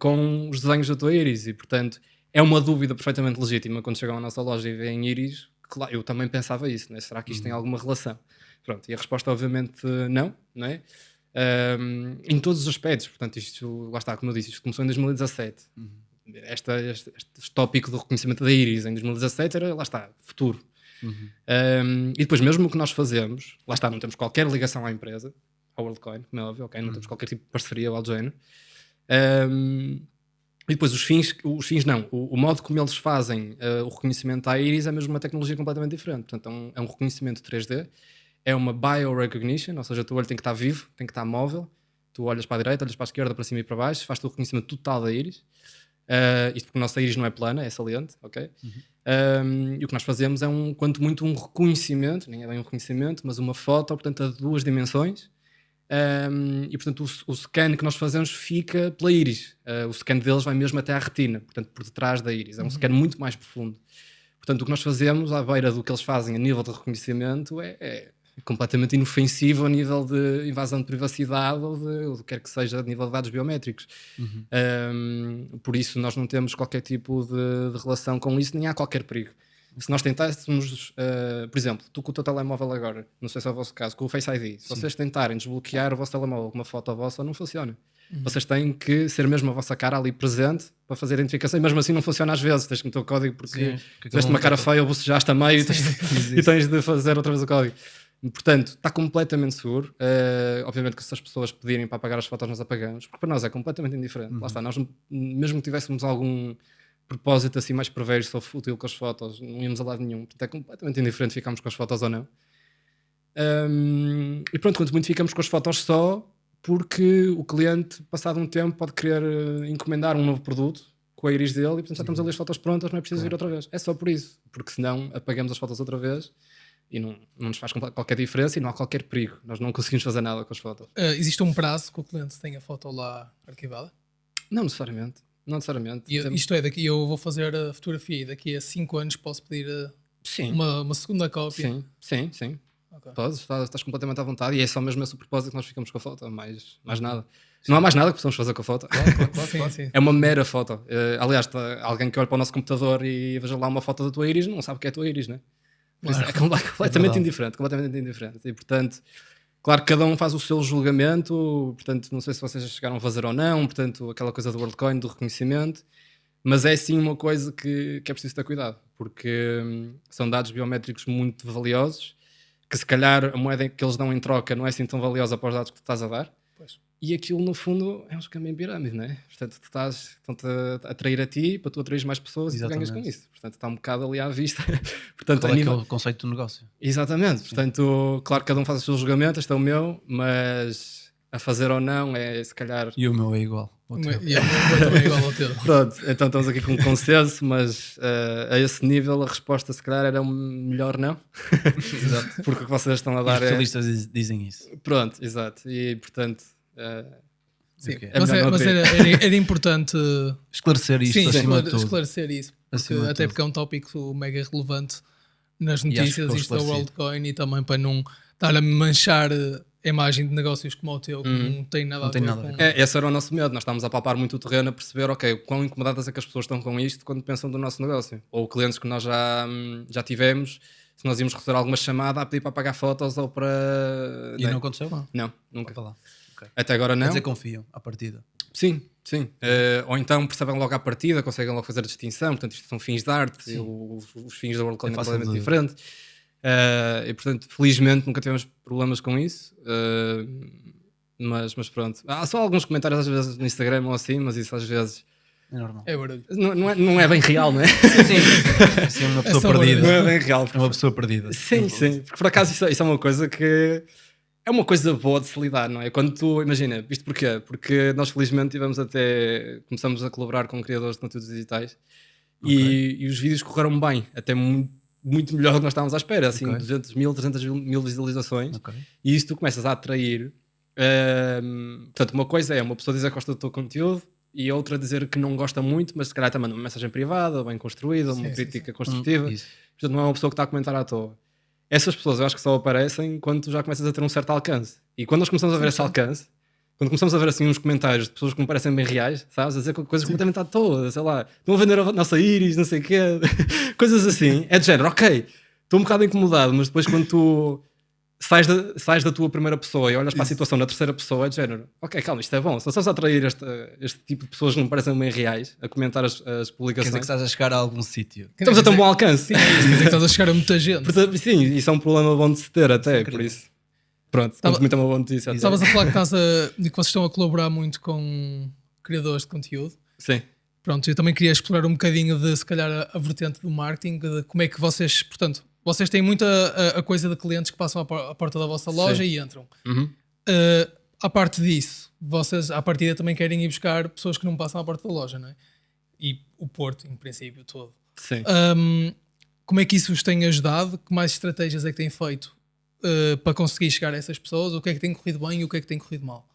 com os desenhos da tua íris. E, portanto, é uma dúvida perfeitamente legítima quando chegam à nossa loja e veem íris. Claro, eu também pensava isso, né? Será que isto tem alguma relação? Pronto, e a resposta, obviamente, não é? Em todos os aspectos, portanto, isto, lá está, como eu disse, isto começou em 2017. Este tópico do reconhecimento da íris em 2017 era, lá está, futuro. E depois, mesmo o que nós fazemos, lá está, não temos qualquer ligação à empresa, ao WorldCoin, como é óbvio, não temos qualquer tipo de parceria ou algo do género. E depois os fins não, o modo como eles fazem o reconhecimento à íris é mesmo uma tecnologia completamente diferente. Portanto, é um reconhecimento 3D. É uma biorecognition, ou seja, o teu olho tem que estar vivo, tem que estar móvel. Tu olhas para a direita, olhas para a esquerda, para cima e para baixo, faz-te o reconhecimento total da íris. Isto porque a nossa íris não é plana, é saliente, ok? E o que nós fazemos é quanto muito um reconhecimento, nem é bem um reconhecimento, mas uma foto, portanto, a 2 dimensões. E portanto o scan que nós fazemos fica pela íris. O scan deles vai mesmo até à retina, portanto, por detrás da íris. É um scan muito mais profundo. Portanto, o que nós fazemos à beira do que eles fazem a nível de reconhecimento é completamente inofensivo a nível de invasão de privacidade ou do que quer que seja a nível de dados biométricos. Por isso nós não temos qualquer tipo de relação com isso, nem há qualquer perigo. Se nós tentássemos, por exemplo, tu com o teu telemóvel agora, não sei se é o vosso caso, com o Face ID, se vocês tentarem desbloquear o vosso telemóvel com uma foto vossa, não funciona. Vocês têm que ser mesmo a vossa cara ali presente para fazer a identificação, e mesmo assim não funciona às vezes. Tens que meter o código porque fizeste uma cara feia ou bocejaste a meio e tens de fazer outra vez o código. Portanto, está completamente seguro. Obviamente que se as pessoas pedirem para apagar as fotos, nós apagamos, porque para nós é completamente indiferente. Lá está, nós mesmo que tivéssemos algum propósito assim mais perverso ou fútil com as fotos, não íamos a lado nenhum. Portanto, é completamente indiferente ficarmos com as fotos ou não. E pronto, quanto muito ficamos com as fotos só porque o cliente, passado um tempo, pode querer encomendar um novo produto com a íris dele e portanto já estamos ali as fotos prontas, não é preciso vir outra vez. É só por isso, porque senão apagamos as fotos outra vez e não nos faz qualquer diferença e não há qualquer perigo. Nós não conseguimos fazer nada com as fotos. Existe um prazo que o cliente tenha a foto lá arquivada? Não necessariamente. Não necessariamente. Isto é, daqui eu vou fazer a fotografia e daqui a 5 anos posso pedir uma segunda cópia? Sim. Okay. Podes, estás completamente à vontade e é só mesmo esse o propósito que nós ficamos com a foto, mais nada. Não há mais nada que possamos fazer com a foto. Claro. Sim. É uma mera foto. Aliás, alguém que olha para o nosso computador e veja lá uma foto da tua íris não sabe o que é a tua íris, né? Por isso é completamente indiferente. E portanto, claro que cada um faz o seu julgamento. Portanto, não sei se vocês já chegaram a fazer ou não. Portanto, aquela coisa do WorldCoin, do reconhecimento. Mas é sim uma coisa que é preciso ter cuidado, porque são dados biométricos muito valiosos, que se calhar a moeda que eles dão em troca não é assim tão valiosa para os dados que tu estás a dar. Pois. E aquilo no fundo é um esquema em pirâmide, não é? Portanto, estão-te a atrair a ti para tu atrair mais pessoas. Exatamente. E tu ganhas com isso. Portanto, está um bocado ali à vista. Portanto, qual é o conceito do negócio? Exatamente. Sim. Portanto, claro que cada um faz o seu julgamento, este é o meu, mas a fazer ou não é se calhar... E o meu é igual. E o meu também é igual ao teu. Pronto, então estamos aqui com um consenso, mas a esse nível a resposta se calhar era melhor não. Exato. Porque o que vocês estão a dar os especialistas dizem isso. Pronto, exato. E portanto... Sim. Mas era importante esclarecer isto acima de tudo. Esclarecer isso, até porque é um tópico mega relevante nas notícias, isto da WorldCoin, e também para não estar a manchar a imagem de negócios como o teu, que não tem nada a ver com... Esse era o nosso medo. Nós estávamos a palpar muito o terreno, a perceber, ok, quão incomodadas é que as pessoas estão com isto quando pensam do nosso negócio. Ou clientes que nós já tivemos, se nós íamos receber alguma chamada a pedir para pagar fotos ou para... E não aconteceu? Não, nunca. Okay. Até agora não. Quer dizer, confiam à partida. Sim. Ou então percebem logo à partida, conseguem logo fazer a distinção. Portanto, isto são fins de arte, os fins da WorldCoin são completamente diferentes. E portanto, felizmente nunca tivemos problemas com isso. Mas pronto. Há só alguns comentários às vezes no Instagram ou assim, mas isso às vezes... É normal. É barulho. Não é bem real, não é? Sim, uma pessoa perdida. Não é bem real. É uma pessoa perdida. Sim. Porque por acaso isso é uma coisa que... É uma coisa boa de se lidar, não é? Quando tu, imagina, isto porquê? Porque nós felizmente começamos a colaborar com criadores de conteúdos digitais e os vídeos correram bem, até muito melhor do que nós estávamos à espera, assim, 200 mil, 300 mil visualizações, e isso tu começas a atrair. Portanto, uma coisa é uma pessoa dizer que gosta do teu conteúdo e outra dizer que não gosta muito, mas se calhar também uma mensagem privada, bem construída, uma crítica construtiva. Portanto, não é uma pessoa que está a comentar à toa. Essas pessoas eu acho que só aparecem quando tu já começas a ter um certo alcance. E quando nós começamos a ver esse alcance, quando começamos a ver assim uns comentários de pessoas que me parecem bem reais, sabes? A dizer coisas completamente à toa, sei lá, estão a vender a nossa íris, não sei o quê, coisas assim. É de género, ok, estou um bocado incomodado, mas depois quando tu sais da tua primeira pessoa e olhas para a situação na terceira pessoa, é de género, ok, calma, isto é bom. Se estás a atrair este tipo de pessoas que não me parecem bem reais a comentar as publicações. Quer dizer que estás a chegar a algum sítio. Estamos a ter um bom alcance. Sim, quer dizer que estás a chegar a muita gente. Portanto, sim, isso é um problema bom de se ter até, por isso. Pronto, muito uma boa notícia. Estavas a falar que vocês estão a colaborar muito com criadores de conteúdo. Sim. Pronto, eu também queria explorar um bocadinho de, se calhar, a vertente do marketing, de como é que vocês, portanto, vocês têm muita a coisa de clientes que passam à porta da vossa loja e entram. À parte disso, vocês à partida também querem ir buscar pessoas que não passam à porta da loja, não é? E o Porto, em princípio, todo. Sim. Como é que isso vos tem ajudado? Que mais estratégias é que têm feito para conseguir chegar a essas pessoas? O que é que tem corrido bem e o que é que tem corrido mal?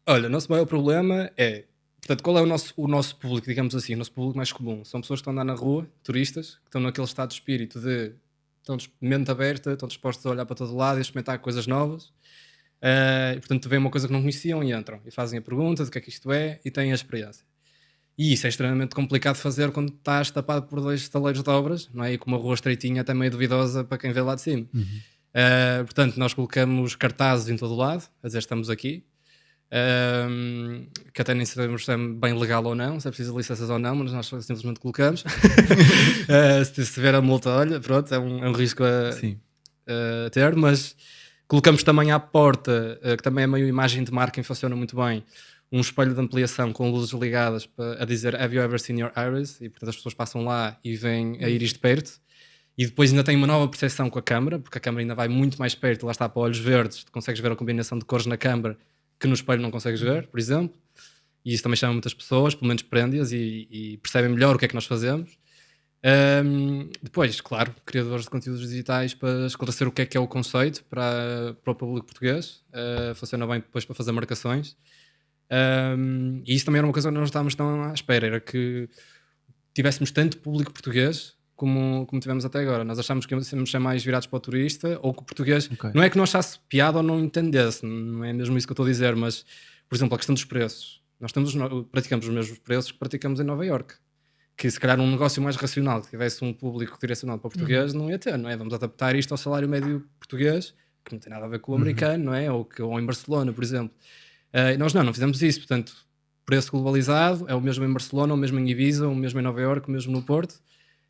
Olha, o nosso maior problema é Portanto, qual é o nosso público, digamos assim, o nosso público mais comum? São pessoas que estão a andar na rua, turistas, que estão naquele estado de espírito de estão de mente aberta, estão dispostos a olhar para todo lado e a experimentar coisas novas. E, portanto, vêem uma coisa que não conheciam e entram e fazem a pergunta do que é que isto é e têm a experiência. E isso é extremamente complicado de fazer quando estás tapado por 2 estaleiros de obras, não é? E com uma rua estreitinha até meio duvidosa para quem vê lá de cima. Portanto, nós colocamos cartazes em todo o lado, a dizer estamos aqui. Que até nem sabemos se é bem legal ou não, se é preciso licenças ou não, mas nós simplesmente colocamos. Se tiver a multa, olha, pronto, é um risco a ter, mas colocamos também à porta, que também é meio imagem de marca e funciona muito bem, um espelho de ampliação com luzes ligadas a dizer Have you ever seen your iris? E portanto as pessoas passam lá e veem a íris de perto. E depois ainda tem uma nova percepção com a câmara, porque a câmara ainda vai muito mais perto, lá está para olhos verdes, tu consegues ver a combinação de cores na câmara que no espelho não consegues ver, por exemplo. E isso também chama muitas pessoas, pelo menos prende-as e percebem melhor o que é que nós fazemos. Depois, claro, criadores de conteúdos digitais para esclarecer o que é o conceito para o público português. Funciona bem depois para fazer marcações. E isso também era uma coisa que nós não estávamos tão à espera, era que tivéssemos tanto público português como tivemos até agora. Nós achámos que íamos ser mais virados para o turista, ou que o português, não é que não achasse piada ou não entendesse, não é mesmo isso que eu estou a dizer, mas, por exemplo, a questão dos preços. Nós praticamos os mesmos preços que praticamos em Nova Iorque, que se calhar um negócio mais racional, que tivesse um público direcionado para o português, não ia ter, não é? Vamos adaptar isto ao salário médio português, que não tem nada a ver com o americano, não é? Ou em Barcelona, por exemplo. E nós não fizemos isso, portanto, preço globalizado, é o mesmo em Barcelona, o mesmo em Ibiza, o mesmo em Nova Iorque, o mesmo no Porto.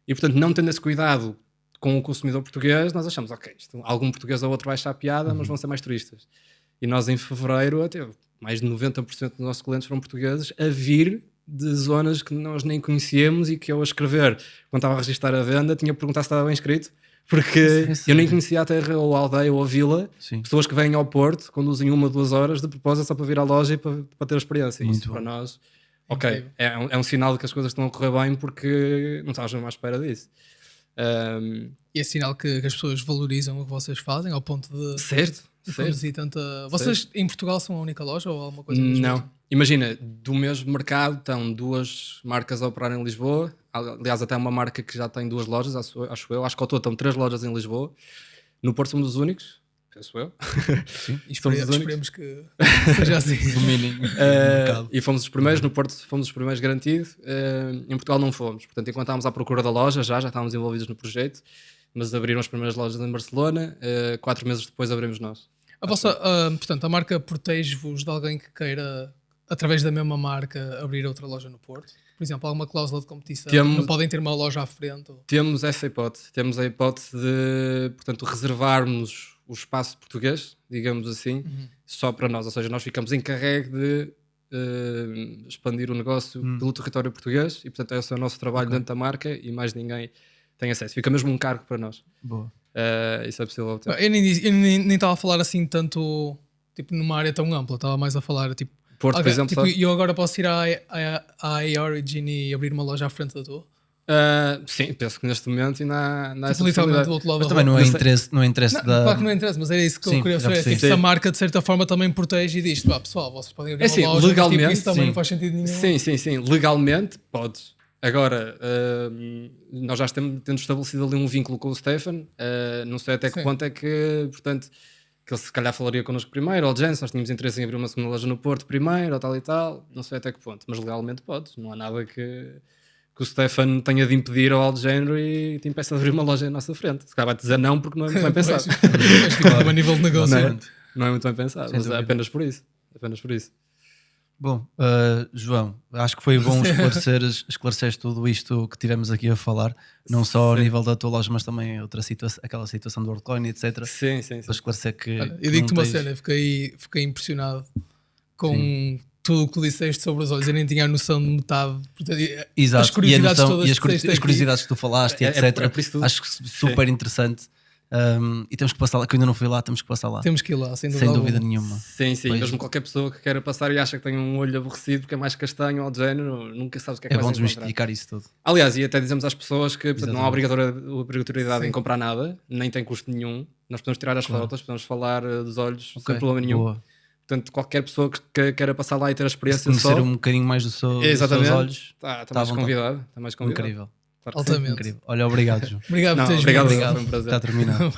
E, portanto, não tendo esse cuidado com o consumidor português, nós achamos, ok, algum português ou outro vai achar piada, mas vão ser mais turistas. E nós, em fevereiro, até mais de 90% dos nossos clientes foram portugueses a vir de zonas que nós nem conhecíamos e que eu a escrever, quando estava a registrar a venda, tinha que perguntar se estava bem escrito, porque eu nem conhecia a terra ou a aldeia ou a vila. Pessoas que vêm ao Porto, conduzem 1 ou 2 horas de propósito só para vir à loja e para ter a experiência. Muito isso bom. Para nós... Ok, é um sinal de que as coisas estão a correr bem porque não estávamos à espera disso. E é sinal que as pessoas valorizam o que vocês fazem ao ponto de... Certo. Vocês em Portugal são a única loja ou alguma coisa? Não. Imagina, do mesmo mercado estão 2 marcas a operar em Lisboa. Aliás, até uma marca que já tem 2 lojas, acho eu. Acho que ao todo estão 3 lojas em Lisboa. No Porto somos os únicos. Penso eu. Sim, esperemos que seja assim. E fomos os primeiros, no Porto fomos os primeiros garantido. Em Portugal não fomos. Portanto, enquanto estávamos à procura da loja, já estávamos envolvidos no projeto, mas abriram as primeiras lojas em Barcelona. 4 meses depois abrimos nós. Portanto, a marca protege-vos de alguém que queira, através da mesma marca, abrir outra loja no Porto? Por exemplo, alguma cláusula de competição? Não podem ter uma loja à frente? Ou... Temos essa hipótese. Temos a hipótese de, portanto, reservarmos o espaço português, digamos assim, só para nós. Ou seja, nós ficamos encarregue de expandir o negócio pelo território português e, portanto, esse é o nosso trabalho dentro da marca e mais ninguém tem acesso. Fica mesmo um cargo para nós. Boa. Isso é possível obter. Eu nem estava a falar assim tanto, tipo, numa área tão ampla. Estava mais a falar, tipo... Porto, por exemplo, tipo, eu agora posso ir à Origin e abrir uma loja à frente da tua? Sim, penso que neste momento ainda há essa literalmente do outro lado. Mas também não é interesse da... Claro que não é interesse, mas era isso que eu queria saber. Tipo, se a marca de certa forma também protege e diz, pessoal, vocês podem abrir uma loja, legalmente, mas, tipo, isso também não faz sentido nenhum. Sim, legalmente podes. Agora, nós já temos estabelecido ali um vínculo com o Stefan, não sei até que ponto é que, portanto, que ele se calhar falaria connosco primeiro, ou de nós tínhamos interesse em abrir uma segunda loja no Porto primeiro, ou tal e tal, não sei até que ponto, mas legalmente podes, não há nada que o Stefan tenha de impedir ao género e te impeça de abrir uma loja à nossa frente. Se calhar vai-te dizer não porque não é muito bem pensado. A nível de negócio. Não é muito bem pensado, mas é apenas por isso. Bom, João, acho que foi bom esclareceres tudo isto que tivemos aqui a falar, não só ao nível da tua loja, mas também aquela situação do WorldCoin, etc. Sim. Para esclarecer que... Eu digo-te uma cena, fiquei impressionado com tudo o que disseste sobre os olhos. Eu nem tinha a noção de metade. Exato, as curiosidades todas as curiosidades que tu falaste, etc. Acho que super interessante. E temos que passar lá, que eu ainda não fui lá, temos que passar lá. Temos que ir lá, sem dúvida nenhuma. Sim, mesmo qualquer pessoa que queira passar e acha que tem um olho aborrecido porque é mais castanho ou de género, nunca sabes o que é que vai bom encontrar. desmistificar isso tudo. Aliás, e até dizemos às pessoas que portanto, não há obrigatoriedade em comprar nada, nem tem custo nenhum. Nós podemos tirar as fotos, podemos falar dos olhos sem problema nenhum. Boa. Portanto, qualquer pessoa que queira passar lá e ter a experiência conhecer só, um bocadinho mais dos seus olhos. Está à mais vontade. convidado. Está mais convidado. Incrível. Claro que sim. Altamente. Incrível. Olha, obrigado, João. Obrigado por teres Obrigado, vindo. foi um prazer. Está terminado.